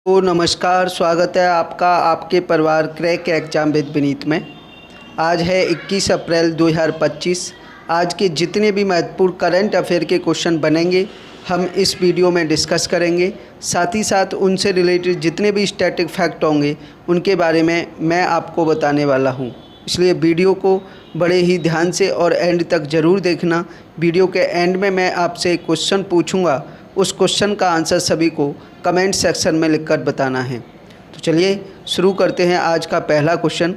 तो नमस्कार, स्वागत है आपका आपके परिवार क्रैक एग्जाम विद विनीत में। आज है 21 अप्रैल 2025। आज के जितने भी महत्वपूर्ण करंट अफेयर के क्वेश्चन बनेंगे हम इस वीडियो में डिस्कस करेंगे। साथ ही साथ उनसे रिलेटेड जितने भी स्टैटिक फैक्ट होंगे उनके बारे में मैं आपको बताने वाला हूं। इसलिए वीडियो को बड़े ही ध्यान से और एंड तक ज़रूर देखना। वीडियो के एंड में मैं आपसे एक क्वेश्चन पूछूंगा, उस क्वेश्चन का आंसर सभी को कमेंट सेक्शन में लिखकर बताना है। तो चलिए शुरू करते हैं आज का पहला क्वेश्चन।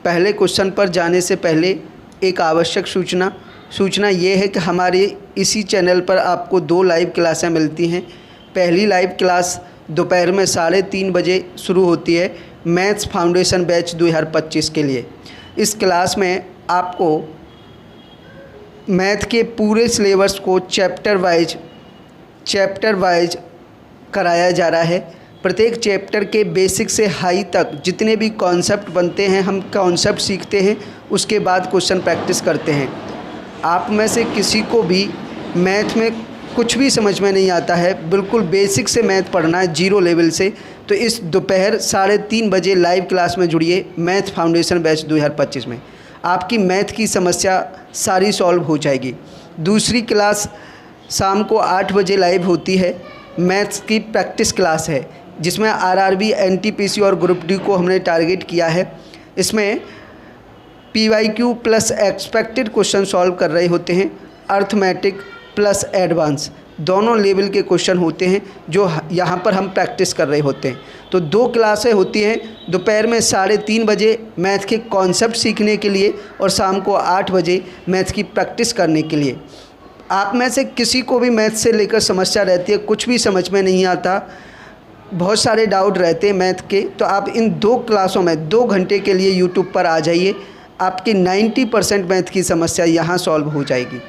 पहले क्वेश्चन पर जाने से पहले एक आवश्यक सूचना ये है कि हमारे इसी चैनल पर आपको 2 लाइव क्लासें मिलती हैं। पहली लाइव क्लास दोपहर में 3:30 बजे शुरू होती है मैथ्स फाउंडेशन बैच 2025 के लिए। इस क्लास में आपको मैथ के पूरे सिलेबस को चैप्टर वाइज कराया जा रहा है। प्रत्येक चैप्टर के बेसिक से हाई तक जितने भी कॉन्सेप्ट बनते हैं हम कॉन्सेप्ट सीखते हैं, उसके बाद क्वेश्चन प्रैक्टिस करते हैं। आप में से किसी को भी मैथ में कुछ भी समझ में नहीं आता है, बिल्कुल बेसिक से मैथ पढ़ना है जीरो लेवल से, तो इस दोपहर 3:30 बजे लाइव क्लास में जुड़िए मैथ फाउंडेशन बैच 2025 में। आपकी मैथ की समस्या सारी सॉल्व हो जाएगी। दूसरी क्लास शाम को 8 बजे लाइव होती है, मैथ्स की प्रैक्टिस क्लास है जिसमें आरआरबी, एनटीपीसी और ग्रुप डी को हमने टारगेट किया है। इसमें PYQ plus expected question solve कर रहे होते हैं। अर्थमेटिक प्लस एडवांस दोनों लेवल के क्वेश्चन होते हैं जो यहाँ पर हम प्रैक्टिस कर रहे होते हैं। तो 2 क्लासें होती हैं, दोपहर में 3:30 बजे मैथ के कॉन्सेप्ट सीखने के लिए और शाम को 8 बजे मैथ की प्रैक्टिस करने के लिए। आप में से किसी को भी मैथ से लेकर समस्या रहती है, कुछ भी समझ में नहीं आता, बहुत सारे डाउट रहते हैं मैथ के, तो आप इन 2 क्लासों में 2 घंटे के लिए यूट्यूब पर आ जाइए। आपकी 90% मैथ की समस्या यहाँ सॉल्व हो जाएगी।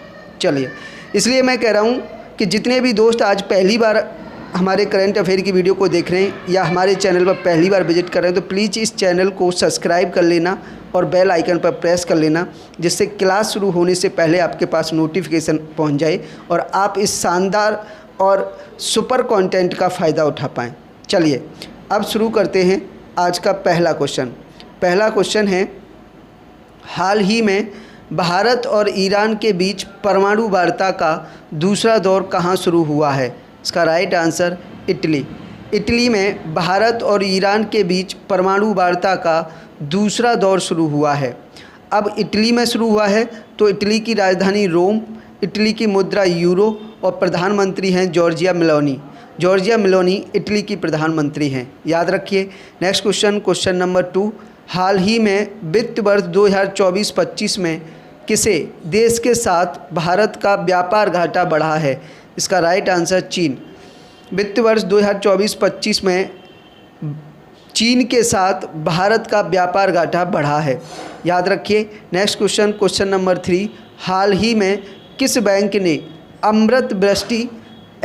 चलिए, इसलिए मैं कह रहा हूँ कि जितने भी दोस्त आज पहली बार हमारे करंट अफेयर की वीडियो को देख रहे हैं या हमारे चैनल पर पहली बार विजिट कर रहे हैं, तो प्लीज़ इस चैनल को सब्सक्राइब कर लेना और बेल आइकन पर प्रेस कर लेना, जिससे क्लास शुरू होने से पहले आपके पास नोटिफिकेशन पहुंच जाए और आप इस शानदार और सुपर कंटेंट का फ़ायदा उठा पाएँ। चलिए अब शुरू करते हैं आज का पहला क्वेश्चन। पहला क्वेश्चन है, हाल ही में भारत और ईरान के बीच परमाणु वार्ता का दूसरा दौर कहाँ शुरू हुआ है? इसका राइट आंसर इटली। इटली में भारत और ईरान के बीच परमाणु वार्ता का दूसरा दौर शुरू हुआ है। अब इटली में शुरू हुआ है तो इटली की राजधानी रोम, इटली की मुद्रा यूरो और प्रधानमंत्री हैं Giorgia Meloni. Giorgia Meloni Italy की प्रधानमंत्री हैं, याद रखिए। नेक्स्ट क्वेश्चन नंबर 2, हाल ही में वित्त वर्ष 2024-25 में किसे देश के साथ भारत का व्यापार घाटा बढ़ा है? इसका राइट आंसर चीन। वित्त वर्ष 2024-25 में चीन के साथ भारत का व्यापार घाटा बढ़ा है, याद रखिए। नेक्स्ट क्वेश्चन नंबर 3, हाल ही में किस बैंक ने अमृत वृष्टि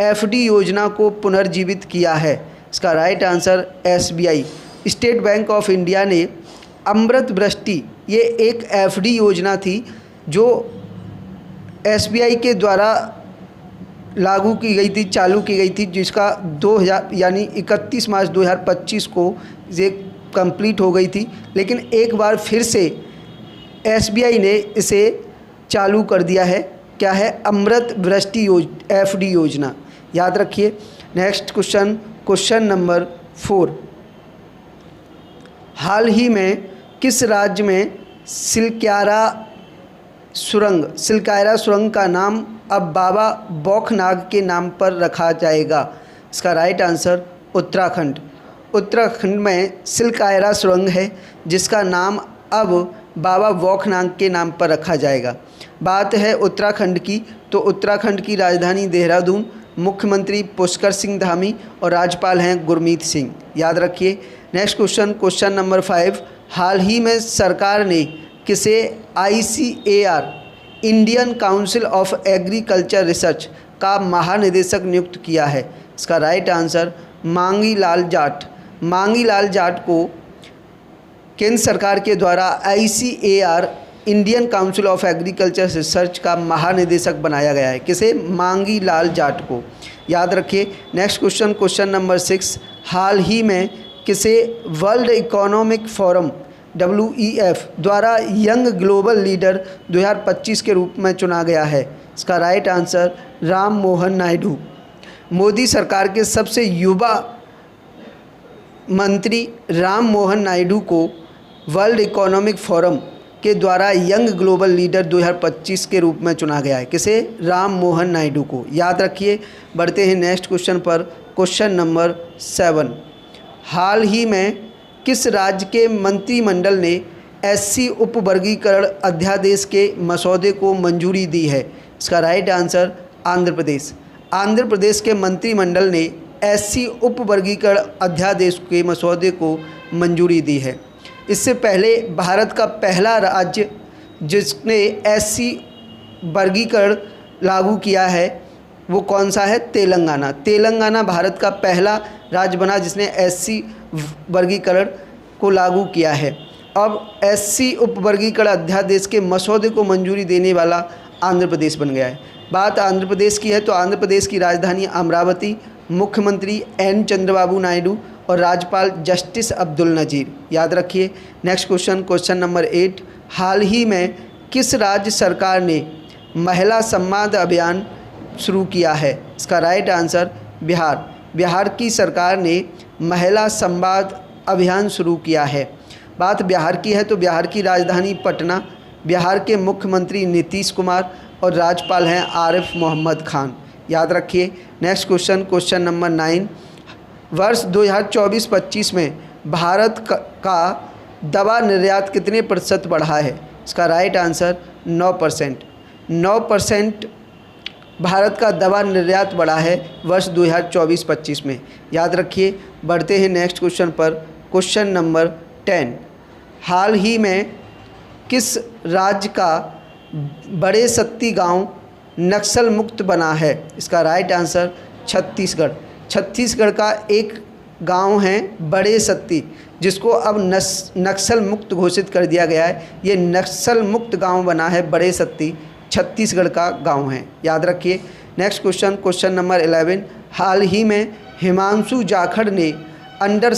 एफडी योजना को पुनर्जीवित किया है? इसका right answer SBI. State bank of India ने अमृत वृष्टि, ये एक एफडी योजना थी जो एसबीआई के द्वारा लागू की गई थी, चालू की गई थी, जिसका 31 मार्च 2025 को ये कंप्लीट हो गई थी। लेकिन एक बार फिर से एसबीआई ने इसे चालू कर दिया है। क्या है? अमृत वृष्टि एफडी योजना, याद रखिए। नेक्स्ट क्वेश्चन नंबर 4, हाल ही में किस राज्य में सिलकायरा सुरंग का नाम अब बाबा बौखनाग के नाम पर रखा जाएगा? इसका राइट आंसर उत्तराखंड। उत्तराखंड में सिलकायरा सुरंग है जिसका नाम अब बाबा बौखनाग के नाम पर रखा जाएगा। बात है उत्तराखंड की, तो उत्तराखंड की राजधानी देहरादून, मुख्यमंत्री पुष्कर सिंह धामी और राज्यपाल हैं गुरमीत सिंह, याद रखिए। नेक्स्ट क्वेश्चन नंबर 5, हाल ही में सरकार ने किसे ICAR Indian council of agriculture research का महानिदेशक नियुक्त किया है? इसका राइट आंसर मांगी लाल जाट। मांगी लाल जाट को केंद्र सरकार के द्वारा ICAR Indian council of agriculture research का महानिदेशक बनाया गया है। किसे? मांगी लाल जाट को, याद रखिए। नेक्स्ट क्वेश्चन नंबर 6, हाल ही में किसे वर्ल्ड इकोनॉमिक फोरम WEF द्वारा यंग ग्लोबल लीडर 2025 के रूप में चुना गया है? इसका राइट आंसर राम मोहन नायडू। मोदी सरकार के सबसे युवा मंत्री राम मोहन नायडू को वर्ल्ड इकोनॉमिक फोरम के द्वारा यंग ग्लोबल लीडर 2025 के रूप में चुना गया है। किसे? राम मोहन नायडू को। याद रखिए। बढ़ते हैं नेक्स्ट क्वेश्चन पर। Question number 7। हाल ही में किस राज्य के मंत्रिमंडल ने SC उपवर्गीकरण अध्यादेश के मसौदे को मंजूरी दी है? इसका राइट आंसर आंध्र प्रदेश। आंध्र प्रदेश के मंत्रिमंडल ने SC उपवर्गीकरण अध्यादेश के मसौदे को मंजूरी दी है। इससे पहले भारत का पहला राज्य जिसने SC वर्गीकरण लागू किया है वो कौन सा है? तेलंगाना। तेलंगाना भारत का पहला राज्य बना जिसने SC वर्गीकरण को लागू किया है। अब SC उपवर्गीकरण अध्यादेश के मसौदे को मंजूरी देने वाला आंध्र प्रदेश बन गया है। बात आंध्र प्रदेश की है तो आंध्र प्रदेश की राजधानी अमरावती, मुख्यमंत्री N चंद्रबाबू नायडू और राज्यपाल जस्टिस अब्दुल नज़ीर। याद रखिए। Next question, question number 8। हाल ही में किस राज्य सरकार ने महिला सम्मान अभियान शुरू किया है? इसका राइट आंसर बिहार। बिहार की सरकार ने महिला संवाद अभियान शुरू किया है। बात बिहार की है तो बिहार की राजधानी पटना, बिहार के मुख्यमंत्री नीतीश कुमार और राज्यपाल हैं आरिफ मोहम्मद खान। याद रखिए। Next question, question number 9। वर्ष 2024-25 में भारत का दवा निर्यात कितने प्रतिशत बढ़ा है? इसका राइट आंसर 9%। 9% भारत का दवा निर्यात बढ़ा है वर्ष 2024-25 में। याद रखिए। बढ़ते हैं नेक्स्ट क्वेश्चन पर। Question number 10। हाल ही में किस राज्य का बड़े सत्ती गांव नक्सल मुक्त बना है? इसका राइट आंसर छत्तीसगढ़। छत्तीसगढ़ का एक गांव है बड़े सत्ती जिसको अब नक्सल मुक्त घोषित कर दिया गया है। ये नक्सल मुक्त गांव बना है बड़े सत्ती, छत्तीसगढ़ का गांव है। याद रखिए। Next question, question number 11। हाल ही में हिमांशु जाखड़ ने अंडर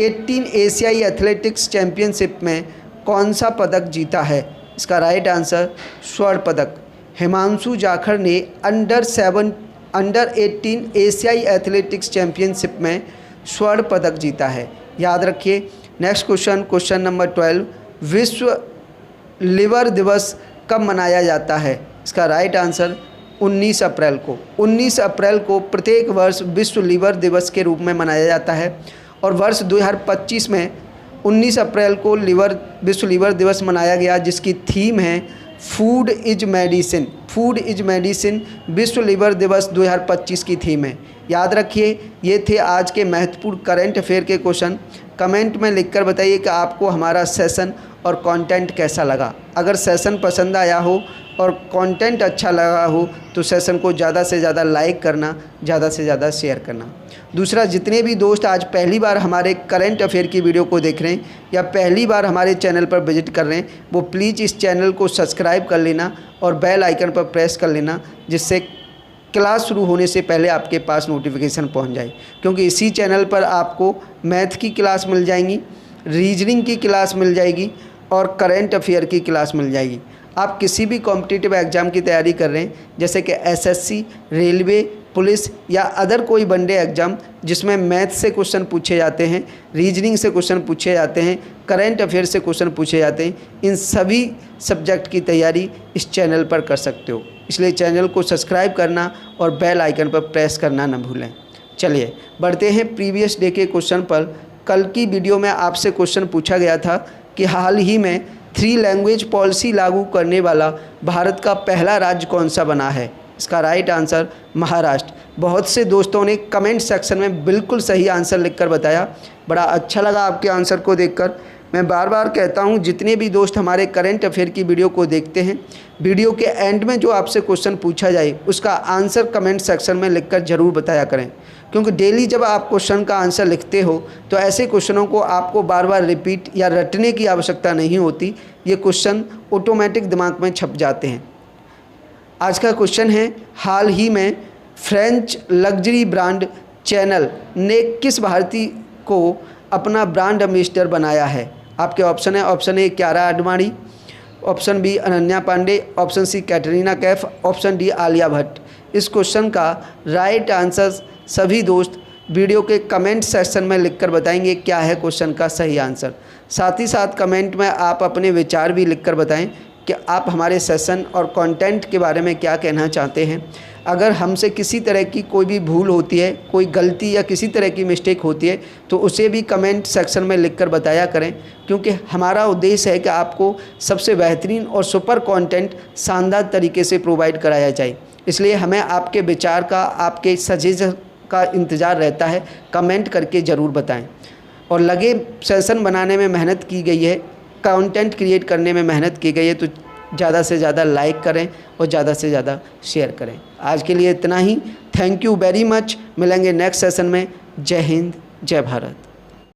18 एशियाई एथलेटिक्स चैंपियनशिप में कौन सा पदक जीता है? इसका राइट आंसर स्वर्ण पदक। हिमांशु जाखड़ ने अंडर 18 एशियाई एथलेटिक्स चैंपियनशिप में स्वर्ण पदक जीता है। याद रखिए। Next question, question number 12। विश्व लिवर दिवस कब मनाया जाता है? इसका राइट आंसर 19 अप्रैल को। 19 अप्रैल को प्रत्येक वर्ष विश्व लिवर दिवस के रूप में मनाया जाता है और वर्ष 2025 में 19 अप्रैल को विश्व लिवर दिवस मनाया गया जिसकी थीम है food is medicine. Food is medicine विश्व लिवर दिवस 2025 की थीम है। याद रखिए। ये थे आज के महत्वपूर्ण करंट अफेयर के क्वेश्चन। कमेंट में लिखकर बताइए कि आपको हमारा सेशन और कंटेंट कैसा लगा। अगर सेशन पसंद आया हो और कंटेंट अच्छा लगा हो तो सेशन को ज़्यादा से ज़्यादा लाइक करना, ज़्यादा से ज़्यादा शेयर करना। दूसरा, जितने भी दोस्त आज पहली बार हमारे करंट अफेयर की वीडियो को देख रहे हैं या पहली बार हमारे चैनल पर विजिट कर रहे हैं वो प्लीज़ इस चैनल को सब्सक्राइब कर लेना और बेल आइकन पर प्रेस कर लेना जिससे क्लास शुरू होने से पहले आपके पास नोटिफिकेशन पहुंच जाए। क्योंकि इसी चैनल पर आपको मैथ की क्लास मिल जाएंगी, रीजनिंग की क्लास मिल जाएगी और करंट अफेयर की क्लास मिल जाएगी। आप किसी भी कॉम्पिटिटिव एग्ज़ाम की तैयारी कर रहे हैं जैसे कि SSC, रेलवे, पुलिस या अदर कोई वनडे एग्ज़ाम जिसमें मैथ से क्वेश्चन पूछे जाते हैं, रीजनिंग से क्वेश्चन पूछे जाते हैं, करंट अफेयर से क्वेश्चन पूछे जाते हैं, इन सभी सब्जेक्ट की तैयारी इस चैनल पर कर सकते हो। इसलिए चैनल को सब्सक्राइब करना और बेल आइकन पर प्रेस करना न भूलें। चलिए बढ़ते हैं प्रीवियस डे के क्वेश्चन पर। कल की वीडियो में आपसे क्वेश्चन पूछा गया था कि हाल ही में 3 लैंग्वेज पॉलिसी लागू करने वाला भारत का पहला राज्य कौन सा बना है? इसका राइट आंसर महाराष्ट्र। बहुत से दोस्तों ने कमेंट सेक्शन में बिल्कुल सही आंसर लिखकर बताया। बड़ा अच्छा लगा आपके आंसर को देखकर। मैं बार बार कहता हूं जितने भी दोस्त हमारे करंट अफेयर की वीडियो को देखते हैं, वीडियो के एंड में जो आपसे क्वेश्चन पूछा जाए उसका आंसर कमेंट सेक्शन में लिखकर ज़रूर बताया करें। क्योंकि डेली जब आप क्वेश्चन का आंसर लिखते हो तो ऐसे क्वेश्चनों को आपको बार बार रिपीट या रटने की आवश्यकता नहीं होती। ये क्वेश्चन ऑटोमेटिक दिमाग में छप जाते हैं। आज का क्वेश्चन है, हाल ही में फ्रेंच लग्जरी ब्रांड चैनल ने किस भारतीय को अपना ब्रांड एम्बेसडर बनाया है? आपके ऑप्शन है, option A Kiara Advani, option B Ananya Pandey, option C Katrina Kaif, option D Alia Bhatt. इस क्वेश्चन का राइट आंसर सभी दोस्त वीडियो के कमेंट सेक्शन में लिखकर बताएंगे क्या है क्वेश्चन का सही आंसर। साथ ही साथ कमेंट में आप अपने विचार भी लिखकर बताएं कि आप हमारे सेशन और कंटेंट के बारे में क्या कहना चाहते हैं। अगर हमसे किसी तरह की कोई भी भूल होती है, कोई गलती या किसी तरह की मिस्टेक होती है तो उसे भी कमेंट सेक्शन में लिखकर बताया करें, क्योंकि हमारा उद्देश्य है कि आपको सबसे बेहतरीन और सुपर कंटेंट शानदार तरीके से प्रोवाइड कराया जाए। इसलिए हमें आपके विचार का, आपके सजेशन का इंतज़ार रहता है। कमेंट करके ज़रूर बताएं। और लगे सेशन बनाने में मेहनत की गई है, कंटेंट क्रिएट करने में मेहनत की गई है, तो ज़्यादा से ज़्यादा लाइक करें और ज़्यादा से ज़्यादा शेयर करें। आज के लिए इतना ही। Thank you very much. मिलेंगे नेक्स्ट सेशन में। जय हिंद, जय भारत।